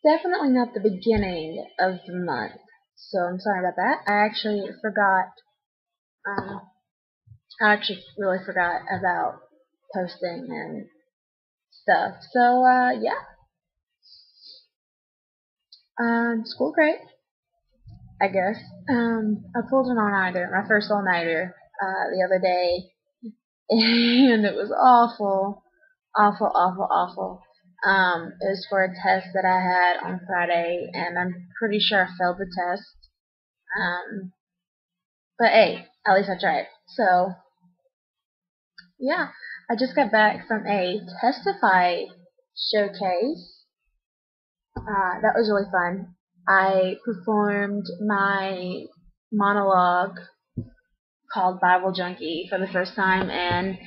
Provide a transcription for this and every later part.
Definitely not the beginning of the month. So I'm sorry about that. Um, I actually really forgot about posting and stuff. So, yeah. School great, I guess. I pulled an all-nighter, my first all-nighter, the other day, and it was awful, awful, awful, awful. It was for a test that I had on Friday, and I'm pretty sure I failed the test. Um, but hey, at least I tried. So, yeah, I just got back from a Testify showcase. That was really fun. I performed my monologue called Bible Junkie for the first time, and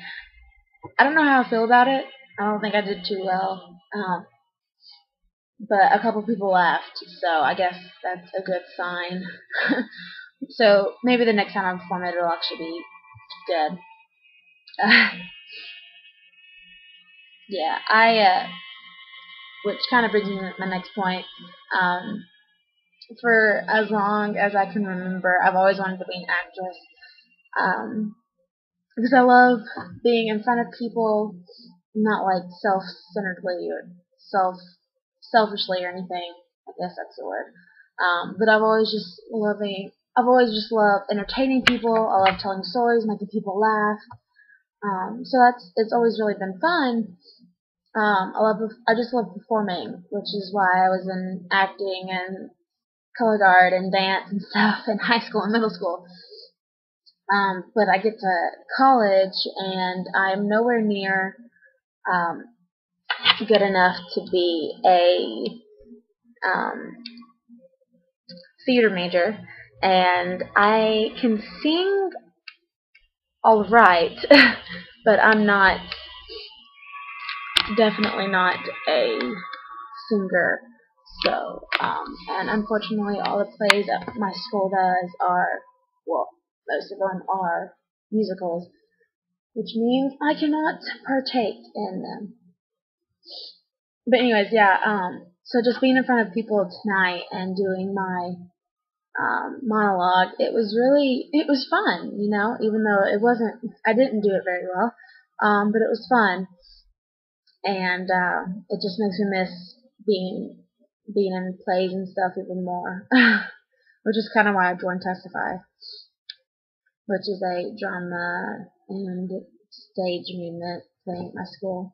I don't know how I feel about it. I don't think I did too well. But a couple people laughed, so I guess that's a good sign. So maybe the next time I perform it, it'll actually be good. Yeah, which kind of brings me to my next point. Um, for as long as I can remember, I've always wanted to be an actress. Um, because I love being in front of people, not like self-centeredly or selfishly or anything. I guess that's the word. But I've always just loved entertaining people. I love telling stories, making people laugh. So it's always really been fun. I just love performing, which is why I was in acting and color guard and dance and stuff in high school and middle school. But I get to college and I'm nowhere near um, good enough to be a theater major, and I can sing all right, but I'm not definitely not a singer. So, and unfortunately, all the plays that my school does are, well, most of them are musicals, which means I cannot partake in them. But anyways, yeah. So just being in front of people tonight and doing my monologue, it was fun, even though I didn't do it very well, but it was fun, and it just makes me miss being being in plays and stuff even more, which is kind of why I joined Testify, which is a drama and stage movement thing at my school.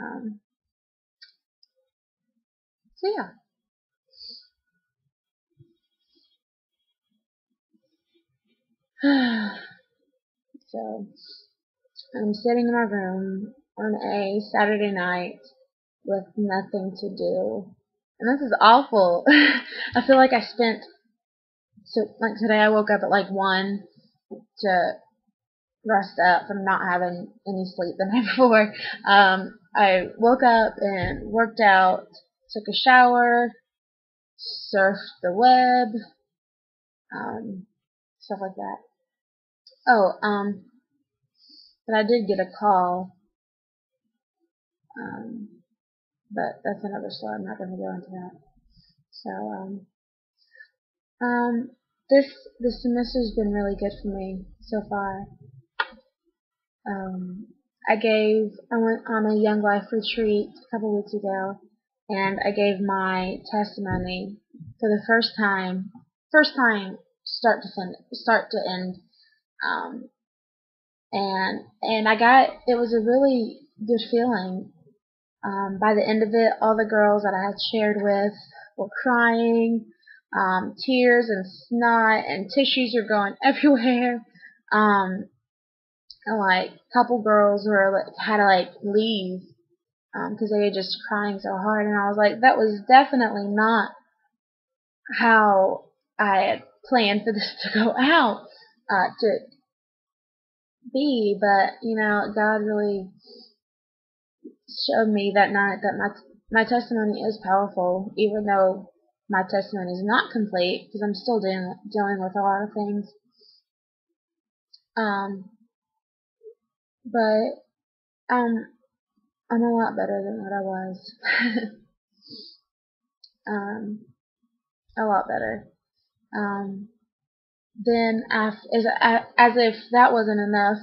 Um, so yeah. So I'm sitting in my room on a Saturday night with nothing to do. And this is awful. I feel like like today I woke up at like 1 to rest up from not having any sleep the night before. I woke up and worked out, took a shower, surfed the web, stuff like that. Oh, but I did get a call, um, but that's another story. I'm not going to go into that. So, um, this this semester's been really good for me so far. Um, I went on a Young Life retreat a couple weeks ago, and I gave my testimony for the first time, start to end. Um, and it was a really good feeling. By the end of it, all the girls that I had shared with were crying, tears and snot and tissues were going everywhere. Um, and like a couple girls had to like leave because they were just crying so hard, and I was like, that was definitely not how I had planned for this to go out to be, but God really showed me that night that my testimony is powerful, even though my testimony is not complete because I'm still dealing with a lot of things. Um, but I'm a lot better than what I was. um, a lot better. Um, then, as if that wasn't enough,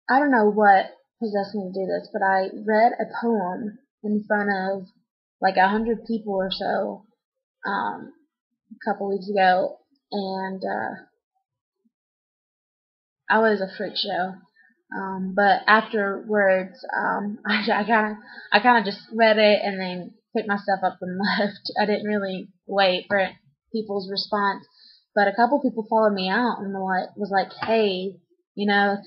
I don't know what possessed me to do this, but I read a poem in front of like 100 people or so a couple weeks ago, and I was a freak show. But afterwards, I kind of just read it and then picked myself up and left. I didn't really wait for people's response, but a couple people followed me out and was like, "Hey,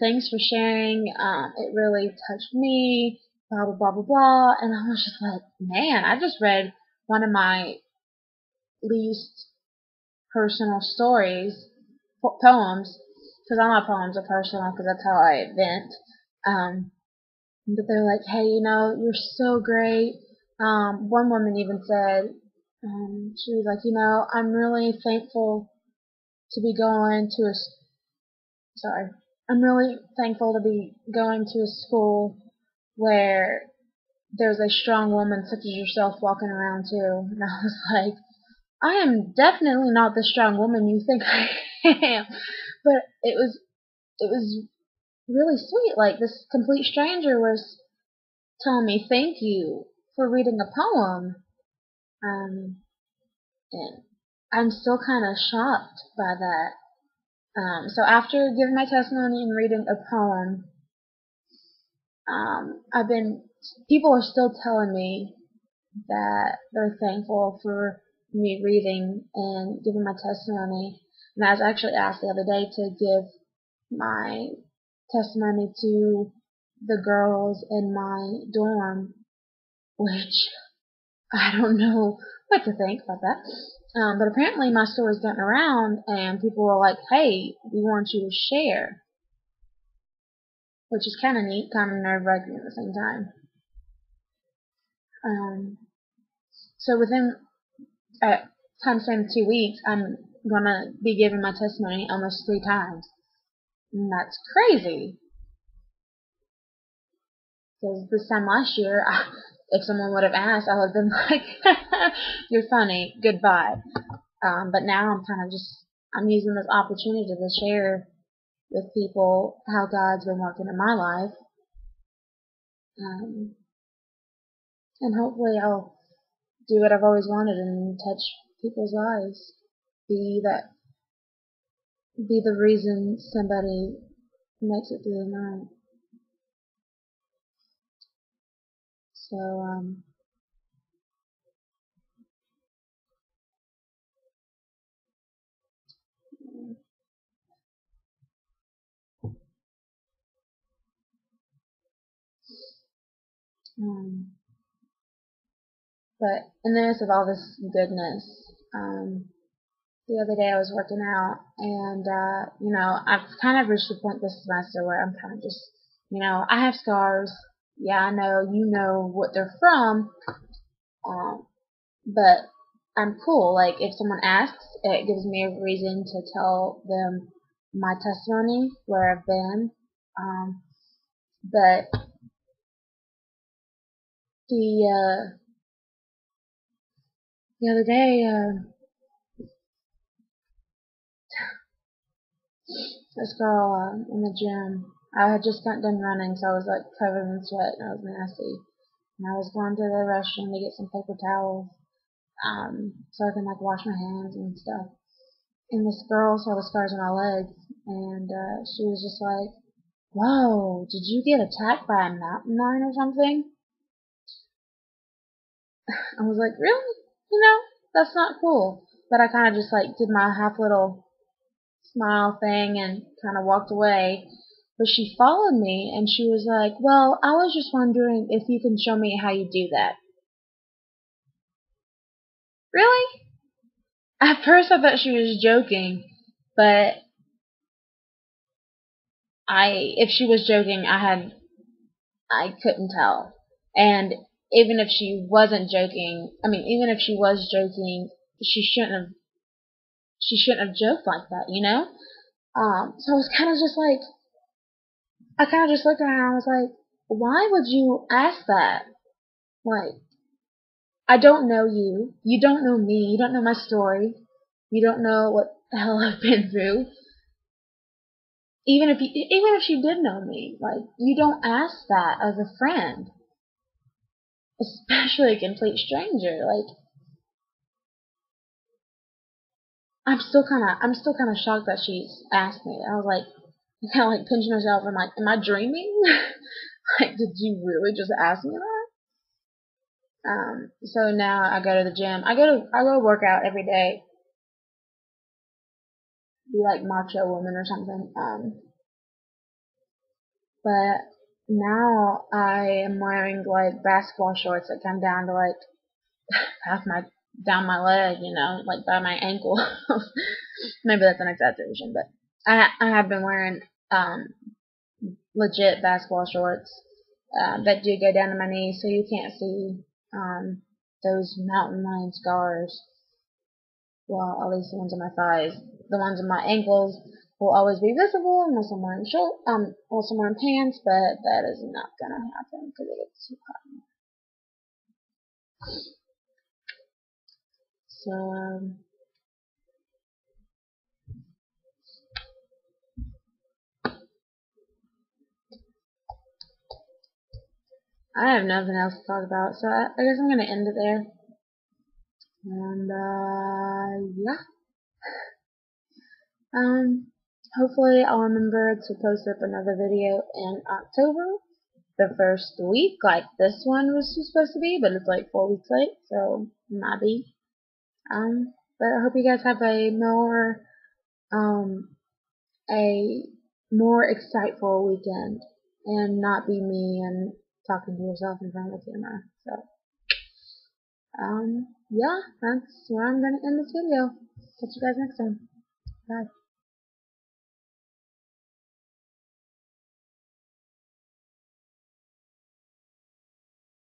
thanks for sharing. It really touched me. Blah blah blah blah blah." And I was just like, "Man, I just read one of my least personal stories, poems, because all my poems are personal because that's how I vent." But they're like, "Hey, you're so great." One woman even said, she was like, "I'm really thankful to be going to a, sorry, I'm really thankful to be going to a school where there's a strong woman such as yourself walking around too." And I was like, I am definitely not the strong woman you think I am. But it was really sweet. Like, this complete stranger was telling me thank you for reading a poem. Um, and I'm still kind of shocked by that. So after giving my testimony and reading a poem, people are still telling me that they're thankful for me reading and giving my testimony. And I was actually asked the other day to give my testimony to the girls in my dorm, which I don't know what to think about that. But apparently my story's getting around and people were like, "Hey, we want you to share," which is kind of neat, kind of nerve-wracking at the same time. So within time frame of 2 weeks, I'm gonna be giving my testimony almost 3 times. And that's crazy. Because this time last year, if someone would have asked, I would have been like, "You're funny, goodbye." But now I'm using this opportunity to share with people how God's been working in my life. And hopefully I'll do what I've always wanted and touch people's lives. Be the reason somebody makes it through the night. So, but in the midst of all this goodness, the other day I was working out, and I've kind of reached the point this semester where I'm kind of just, I have scars. Yeah, I know you know what they're from, but I'm cool. Like, if someone asks, it gives me a reason to tell them my testimony, where I've been. But the other day, this girl in the gym, I had just got done running, so I was like covered in sweat and I was nasty. And I was going to the restroom to get some paper towels, so I can like wash my hands and stuff. And this girl saw the scars on my legs, and she was just like, "Whoa, did you get attacked by a mountain lion or something?" I was like, "Really? That's not cool." But I kind of just like did my half little smile thing and kind of walked away. But she followed me and she was like, "Well, I was just wondering if you can show me how you do that." Really? At first I thought she was joking, but if she was joking, I couldn't tell. And even if she wasn't joking, even if she was joking, she shouldn't have joked like that. So I was kind of just like, I kind of just looked at her and I was like, "Why would you ask that?" Like, I don't know you. You don't know me. You don't know my story. You don't know what the hell I've been through. Even if you did know me, like, you don't ask that as a friend, especially a complete stranger. Like, I'm still kind of shocked that she asked me. I was like, kind of like pinching myself. I'm like, am I dreaming? Like, did you really just ask me that? So now I go to the gym. I go work out every day. Be like macho woman or something. But now I am wearing like basketball shorts that come down to like half my down my leg, you know, like by my ankle. Maybe that's an exaggeration, but I have been wearing legit basketball shorts that do go down to my knees, so you can't see those mountain lion scars. Well, at least the ones on my thighs. The ones on my ankles will always be visible unless I'm wearing unless I'm wearing pants, but that is not gonna happen because it gets too hot. So, I have nothing else to talk about, so I guess I'm gonna end it there. And, yeah. Hopefully I'll remember to post up another video in October. The first week, like this one was supposed to be, but it's like 4 weeks late, so might be. But I hope you guys have um, a more exciteful weekend, and not be me and talking to yourself in front of the camera. So, yeah, that's where I'm gonna end this video. Catch you guys next time. Bye.